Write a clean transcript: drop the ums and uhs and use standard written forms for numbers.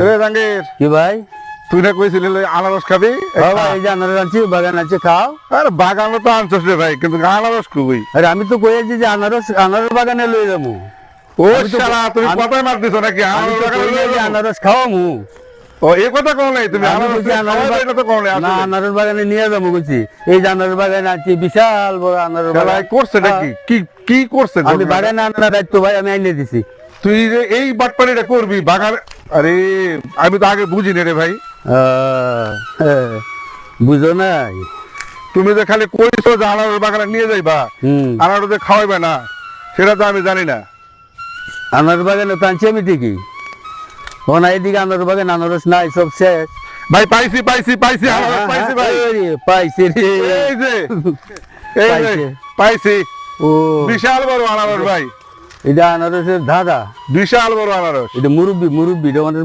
রে জাঙ্গির কি ভাই? তুই না কইছিলি আনারস খাবি? ভাই এই যে আনারস আনছি, বাগান আছে, খাও। আরে বাগানে তো আনছস রে ভাই, কিন্তু আনারস কই? আরে আমি তো কইছি যে আনারস বাগানে লই যাবো। ও শালা, তুমি কথাই মার দিছো নাকি? আমি আনারস তো বাগানে কই লয়ে যে যাবো? আনারস খাওয়ামু। ও এই কথা কও নাই তুমি? আমি আনারস কইছি আনারস খাওয়াবে, এটা তো কও নাই না, আসলে। আনারস বাগানে নিয়ে যাবো কইছি। এই যে আনারস বাগানে আনছি, বিশাল বড় আনারস শালা বাগান। করছে নাকি? কি কি করছে? আমি বাগানে আনার দায়িত্ব ভাই আমি আইনে দিছি। তুই যে এই বাটপাড়িটা করবি বাগান? আরে আমি তো আগে বুঝিনি রে ভাই। বুঝো নাই? তুমি যে খালি কইছো যে আনারস বাগানে নিয়ে যাইবা, হুম, আনারস যে খাওয়াইবে না, সেটা তো আমি জানি না। আনারস বাগানে তো আনছি আমি ঠিকই। ও না, এদিকে আনারস বাগান, আনারস নাই, সব শেষ। ভাই পাইছি পাইছি পাইছি, আনারস পাইছি ভাই। পাইছি রে। এই যে এই যে পাইছে। পাইছি, ও বিশাল বড় আনারস ভাই, এটা আনারসের দাদা, বিশাল বড় আনারস। এটা মুরব্বি, এটা আমাদের